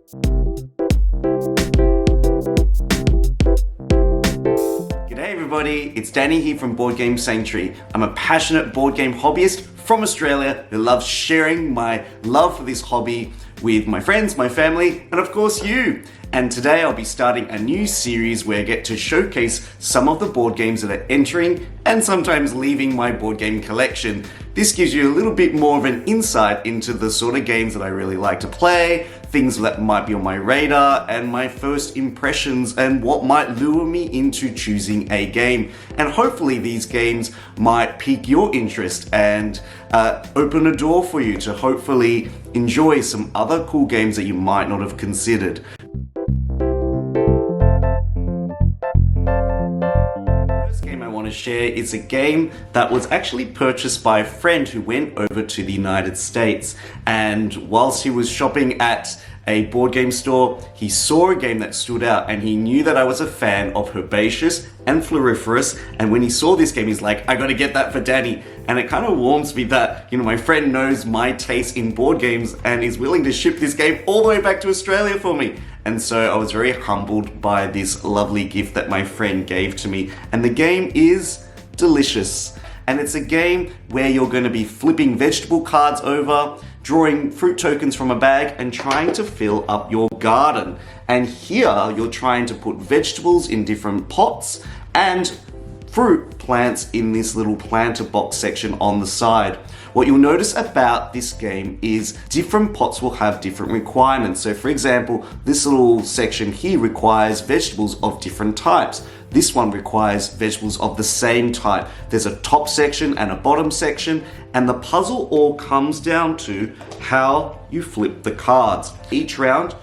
G'day everybody, it's Danny here from Board Game Sanctuary. I'm a passionate board game hobbyist from Australia who loves sharing my love for this hobby with my friends, my family, and of course you. And today I'll be starting a new series where I get to showcase some of the board games that are entering and sometimes leaving my board game collection. This gives you a little bit more of an insight into the sort of games that I really like to play, things that might be on my radar, and my first impressions and what might lure me into choosing a game. And hopefully these games might pique your interest and open a door for you to hopefully enjoy some other cool games that you might not have considered. To share is a game that was actually purchased by a friend who went over to the United States, and whilst he was shopping at a board game store, he saw a game that stood out, and he knew that I was a fan of Herbaceous and Floriferous, and when he saw this game he's like, I gotta get that for Danny. And it kind of warms me that, my friend knows my taste in board games and is willing to ship this game all the way back to Australia for me. And so I was very humbled by this lovely gift that my friend gave to me. And the game is delicious. And it's a game where you're going to be flipping vegetable cards over, drawing fruit tokens from a bag, and trying to fill up your garden. And here you're trying to put vegetables in different pots and fruit plants in this little planter box section on the side. What you'll notice about this game is different pots will have different requirements. So for example, this little section here requires vegetables of different types. This one requires vegetables of the same type. There's a top section and a bottom section, and the puzzle all comes down to how you flip the cards. Each round,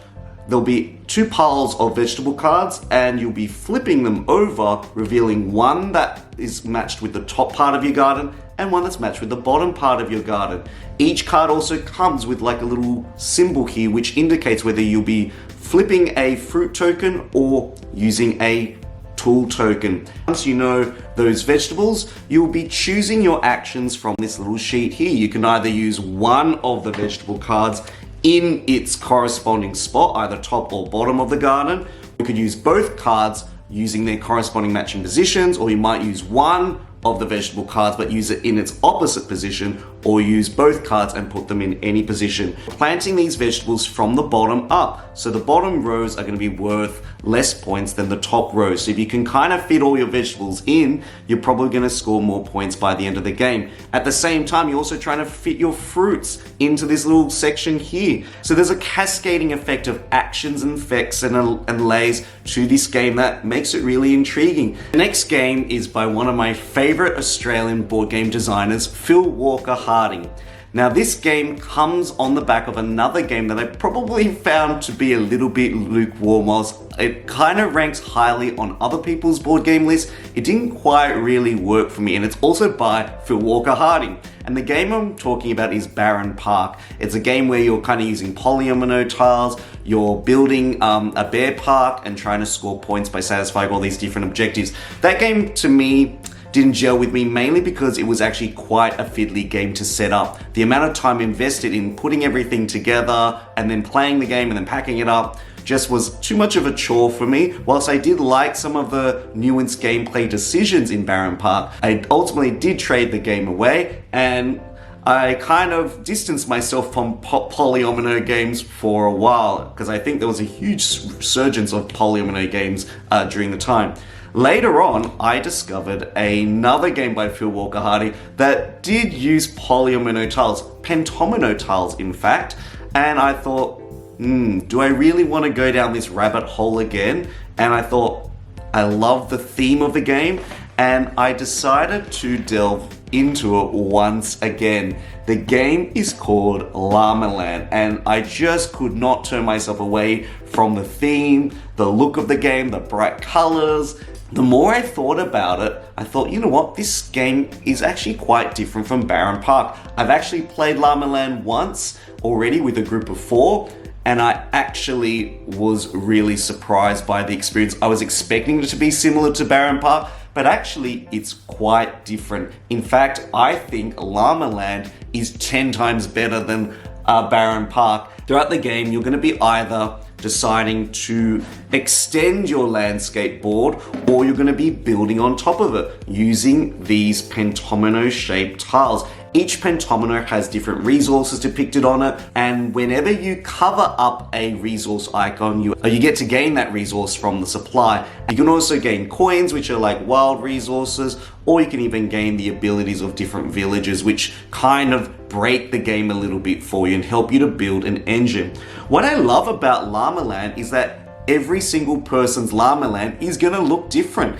there'll be 2 piles of vegetable cards, and you'll be flipping them over, revealing one that is matched with the top part of your garden and one that's matched with the bottom part of your garden. Each card also comes with like a little symbol here which indicates whether you'll be flipping a fruit token or using a tool token. Once you know those vegetables, you'll be choosing your actions from this little sheet here. You can either use one of the vegetable cards in its corresponding spot, either top or bottom of the garden. You could use both cards using their corresponding matching positions, or you might use one of the vegetable cards but use it in its opposite position, or use both cards and put them in any position. Planting these vegetables from the bottom up. So the bottom rows are going to be worth less points than the top rows. So if you can kind of fit all your vegetables in, you're probably going to score more points by the end of the game. At the same time, you're also trying to fit your fruits into this little section here. So there's a cascading effect of actions and effects and layers to this game that makes it really intriguing. The next game is by one of my favorite Australian board game designers, Phil Walker Harding. Now this game comes on the back of another game that I probably found to be a little bit lukewarm. Whilst it kind of ranks highly on other people's board game lists, it didn't quite really work for me, and it's also by Phil Walker Harding. And the game I'm talking about is Barren Park. It's a game where you're kind of using polyomino tiles, you're building a bear park and trying to score points by satisfying all these different objectives. That game to me didn't gel with me, mainly because it was actually quite a fiddly game to set up. The amount of time invested in putting everything together and then playing the game and then packing it up just was too much of a chore for me. Whilst I did like some of the nuanced gameplay decisions in Barren Park, I ultimately did trade the game away, and I kind of distanced myself from polyomino games for a while because I think there was a huge resurgence of polyomino games during the time. Later on, I discovered another game by Phil Walker Harding that did use polyomino tiles, pentomino tiles in fact, and I thought, do I really want to go down this rabbit hole again? And I thought, I love the theme of the game, and I decided to delve into it once again. The game is called Llama Land, and I just could not turn myself away from the theme, the look of the game, the bright colors. The more I thought about it, I thought, you know what, this game is actually quite different from Barren Park. I've actually played Llama Land once already with a group of 4, and I actually was really surprised by the experience. I was expecting it to be similar to Barren Park, but actually it's quite different. In fact, I think Llama Land is 10 times better than Barren Park. Throughout the game, you're going to be either deciding to extend your landscape board, or you're going to be building on top of it using these pentomino shaped tiles. Each pentomino has different resources depicted on it, and whenever you cover up a resource icon, you get to gain that resource from the supply. You can also gain coins, which are like wild resources, or you can even gain the abilities of different villages, which kind of break the game a little bit for you and help you to build an engine. What I love about Llama Land is that every single person's Llama Land is going to look different.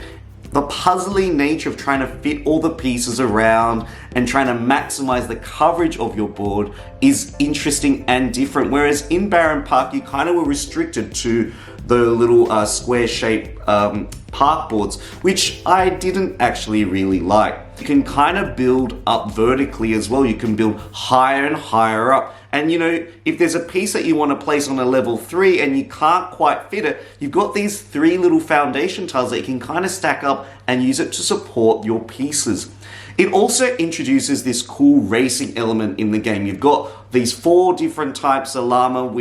The puzzly nature of trying to fit all the pieces around and trying to maximize the coverage of your board is interesting and different. Whereas in Barren Park, you kind of were restricted to the little square-shaped park boards, which I didn't actually really like. You can kind of build up vertically as well. You can build higher and higher up. And you know, if there's a piece that you want to place on a level 3 and you can't quite fit it, you've got these 3 little foundation tiles that you can kind of stack up and use it to support your pieces. It also introduces this cool racing element in the game. You've got these 4 different types of llama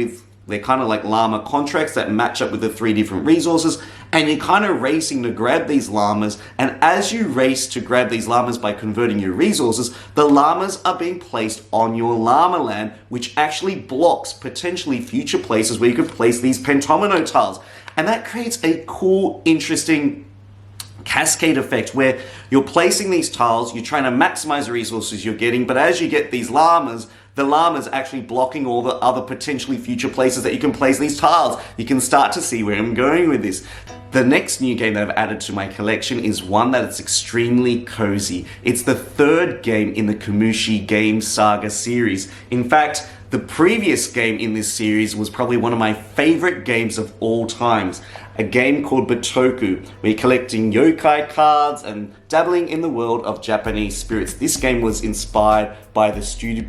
they're kind of like llama contracts that match up with the 3 different resources, and you're kind of racing to grab these llamas. And as you race to grab these llamas by converting your resources, the llamas are being placed on your Llama Land, which actually blocks potentially future places where you could place these pentomino tiles. And that creates a cool, interesting cascade effect where you're placing these tiles, you're trying to maximize the resources you're getting, but as you get these llamas, the llama's actually blocking all the other potentially future places that you can place these tiles. You can start to see where I'm going with this. The next new game that I've added to my collection is one that is extremely cozy. It's the 3rd game in the Kamushi game saga series. In fact, the previous game in this series was probably one of my favorite games of all times. A game called Batoku, where you're collecting yokai cards and dabbling in the world of Japanese spirits. This game was inspired by the Studio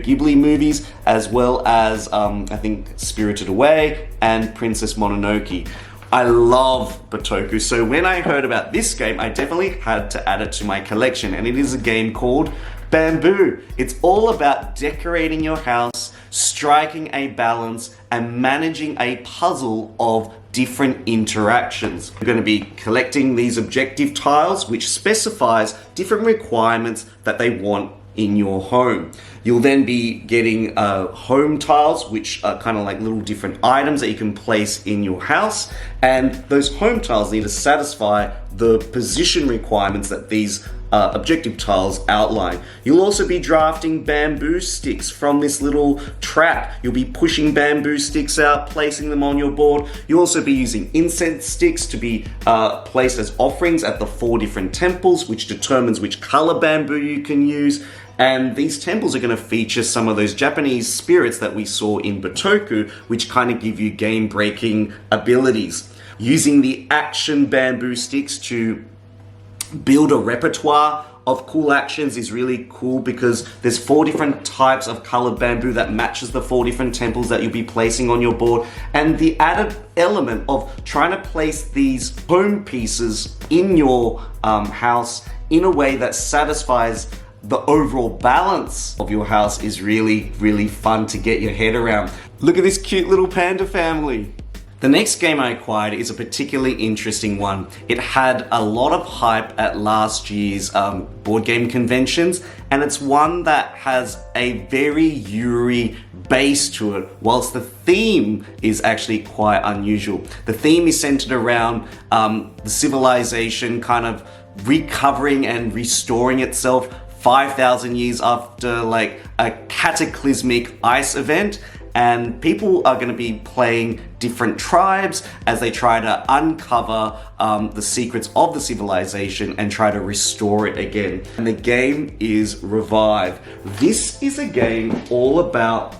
Ghibli movies, as well as, I think, Spirited Away and Princess Mononoke. I love Batoku, so when I heard about this game, I definitely had to add it to my collection, and it is a game called Bamboo. It's all about decorating your house, striking a balance, and managing a puzzle of different interactions. You're going to be collecting these objective tiles, which specifies different requirements that they want in your home. You'll then be getting home tiles, which are kind of like little different items that you can place in your house, and those home tiles need to satisfy the position requirements that these objective tiles outline. You'll also be drafting bamboo sticks from this little trap. You'll be pushing bamboo sticks out, placing them on your board. You'll also be using incense sticks to be placed as offerings at the 4 different temples, which determines which color bamboo you can use. And these temples are going to feature some of those Japanese spirits that we saw in Batoku, which kind of give you game-breaking abilities. Using the action bamboo sticks to build a repertoire of cool actions is really cool, because there's 4 different types of colored bamboo that matches the 4 different temples that you'll be placing on your board. And the added element of trying to place these home pieces in your house in a way that satisfies the overall balance of your house is really, really fun to get your head around. Look at this cute little panda family. The next game I acquired is a particularly interesting one. It had a lot of hype at last year's board game conventions, and it's one that has a very Yuri base to it, whilst the theme is actually quite unusual. The theme is centered around the civilization kind of recovering and restoring itself 5,000 years after like a cataclysmic ice event. And people are going to be playing different tribes as they try to uncover the secrets of the civilization and try to restore it again. And the game is Revive. This is a game all about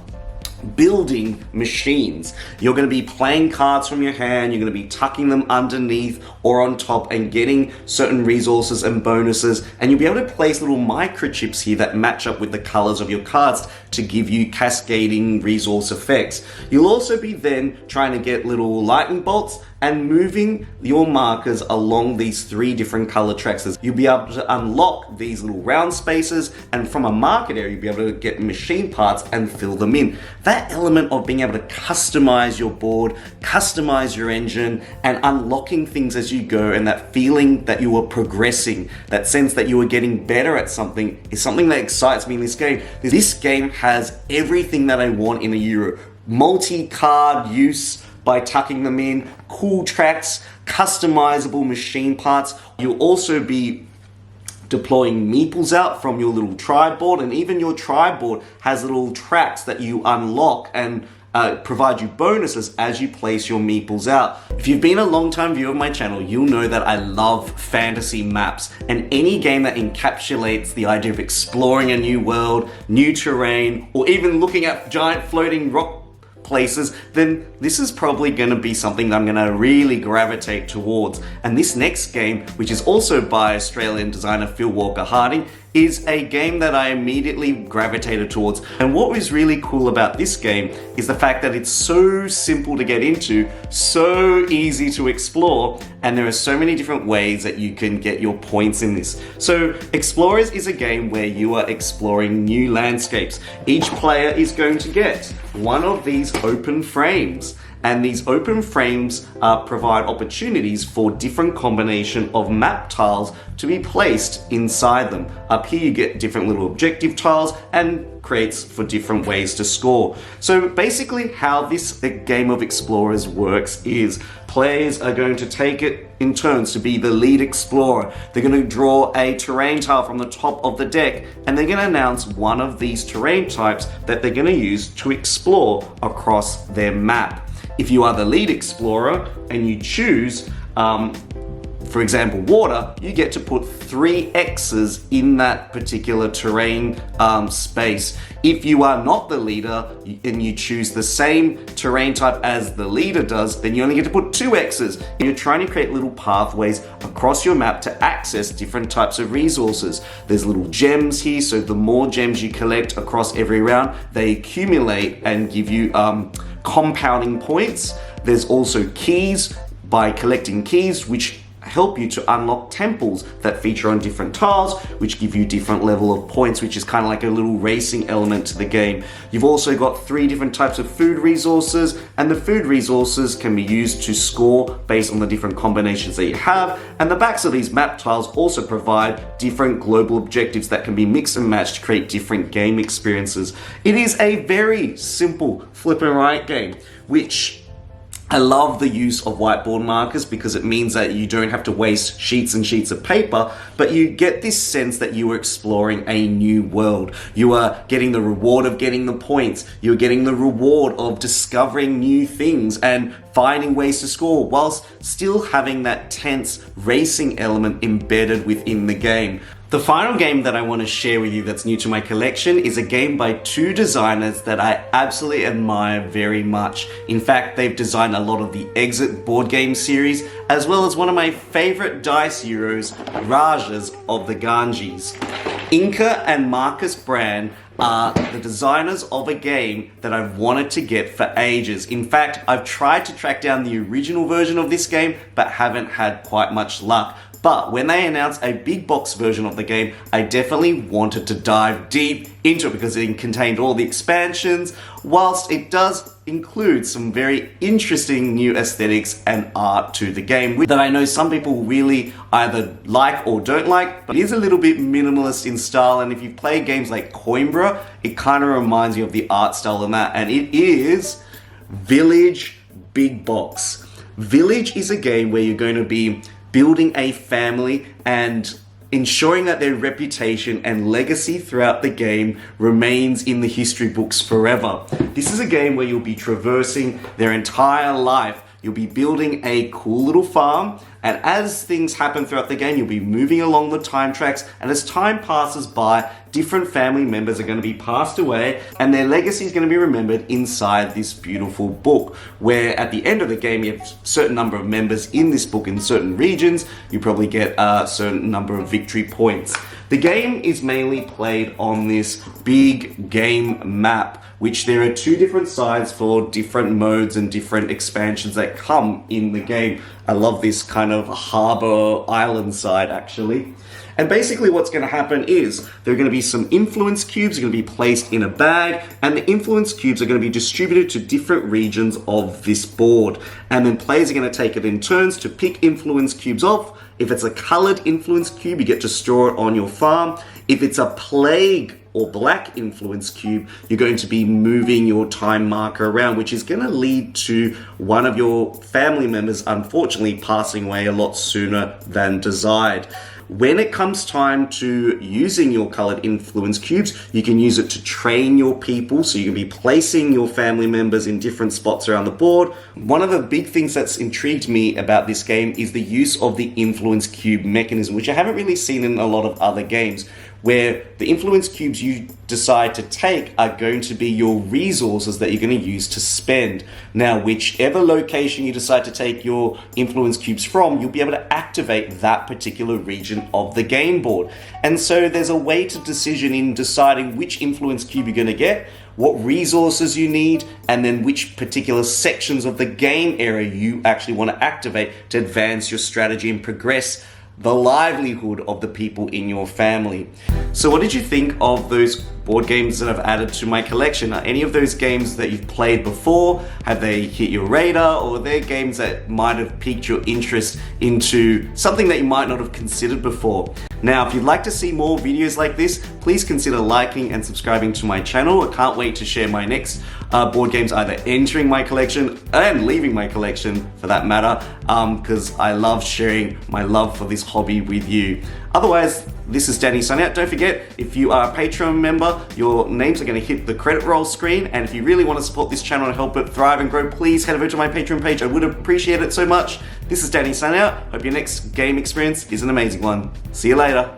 building machines. You're going to be playing cards from your hand, you're going to be tucking them underneath or on top and getting certain resources and bonuses, and you'll be able to place little microchips here that match up with the colors of your cards to give you cascading resource effects. You'll also be then trying to get little lightning bolts and moving your markers along these 3 different color tracks. You'll be able to unlock these little round spaces, and from a market area, you'll be able to get machine parts and fill them in. That element of being able to customize your board, customize your engine, and unlocking things as you go, and that feeling that you are progressing, that sense that you are getting better at something, is something that excites me in this game. This game has everything that I want in a Euro. Multi-card use by tucking them in, cool tracks, customizable machine parts. You'll also be deploying meeples out from your little tribe board, and even your tribe board has little tracks that you unlock and provide you bonuses as you place your meeples out. If you've been a long-time viewer of my channel, you'll know that I love fantasy maps, and any game that encapsulates the idea of exploring a new world, new terrain, or even looking at giant floating rock places, then this is probably going to be something that I'm going to really gravitate towards. And this next game, which is also by Australian designer Phil Walker Harding, is a game that I immediately gravitated towards. And what was really cool about this game is the fact that it's so simple to get into, so easy to explore, and there are so many different ways that you can get your points in this. So Explorers is a game where you are exploring new landscapes. Each player is going to get one of these open frames. And these open frames provide opportunities for different combination of map tiles to be placed inside them. Up here you get different little objective tiles and creates for different ways to score. So basically how this game of Explorers works is players are going to take it in turns to be the lead explorer. They're going to draw a terrain tile from the top of the deck, and they're going to announce one of these terrain types that they're going to use to explore across their map. If you are the lead explorer and you choose, for example, water, you get to put 3 X's in that particular terrain space. If you are not the leader and you choose the same terrain type as the leader does, then you only get to put 2 X's. You're trying to create little pathways across your map to access different types of resources. There's little gems here, so the more gems you collect across every round, they accumulate and give you compounding points. There's also keys. By collecting keys, which help you to unlock temples that feature on different tiles, which give you different level of points, which is kind of like a little racing element to the game. You've also got 3 different types of food resources, and the food resources can be used to score based on the different combinations that you have. And the backs of these map tiles also provide different global objectives that can be mixed and matched to create different game experiences. It is a very simple flip and write game, which I love the use of whiteboard markers because it means that you don't have to waste sheets and sheets of paper, but you get this sense that you are exploring a new world. You are getting the reward of getting the points. You're getting the reward of discovering new things and finding ways to score whilst still having that tense racing element embedded within the game. The final game that I want to share with you that's new to my collection is a game by 2 designers that I absolutely admire very much. In fact, they've designed a lot of the Exit board game series, as well as one of my favorite dice Euros, Rajas of the Ganges. Inca and Marcus Brand are the designers of a game that I've wanted to get for ages. In fact, I've tried to track down the original version of this game, but haven't had quite much luck. But when they announced a big box version of the game, I definitely wanted to dive deep into it because it contained all the expansions, whilst it does include some very interesting new aesthetics and art to the game that I know some people really either like or don't like, but it is a little bit minimalist in style. And if you play games like Coimbra, it kind of reminds you of the art style in that, and it is Village Big Box. Village is a game where you're going to be building a family and ensuring that their reputation and legacy throughout the game remains in the history books forever. This is a game where you'll be traversing their entire life. You'll be building a cool little farm and as things happen throughout the game, you'll be moving along the time tracks, and as time passes by, different family members are going to be passed away, and their legacy is going to be remembered inside this beautiful book, where at the end of the game, you have a certain number of members in this book in certain regions. You probably get a certain number of victory points. The game is mainly played on this big game map, which there are two different sides for different modes and different expansions that come in the game. I love this kind of harbor island side, actually. And basically what's going to happen is there are going to be some influence cubes that are going to be placed in a bag, and the influence cubes are going to be distributed to different regions of this board. And then players are going to take it in turns to pick influence cubes off. If it's a colored influence cube, you get to store it on your farm. If it's a plague or black influence cube, you're going to be moving your time marker around, which is going to lead to one of your family members, unfortunately, passing away a lot sooner than desired. When it comes time to using your colored influence cubes, you can use it to train your people, so you can be placing your family members in different spots around the board. One of the big things that's intrigued me about this game is the use of the influence cube mechanism, which I haven't really seen in a lot of other games, where the influence cubes you decide to take are going to be your resources that you're going to use to spend. Now, whichever location you decide to take your influence cubes from, you'll be able to activate that particular region of the game board. And so there's a weighted decision in deciding which influence cube you're going to get, what resources you need, and then which particular sections of the game area you actually want to activate to advance your strategy and progress the livelihood of the people in your family. So what did you think of those board games that I've added to my collection? Are any of those games that you've played before? Have they hit your radar, or are they games that might have piqued your interest into something that you might not have considered before? Now, if you'd like to see more videos like this, please consider liking and subscribing to my channel. I can't wait to share my next board games, either entering my collection and leaving my collection for that matter, because I love sharing my love for this hobby with you. Otherwise, this is Danny signing out. Don't forget, if you are a Patreon member, your names are going to hit the credit roll screen, and if you really want to support this channel and help it thrive and grow, please head over to my Patreon page. I would appreciate it so much. This is Danny signing out. Hope your next game experience is an amazing one. See you later.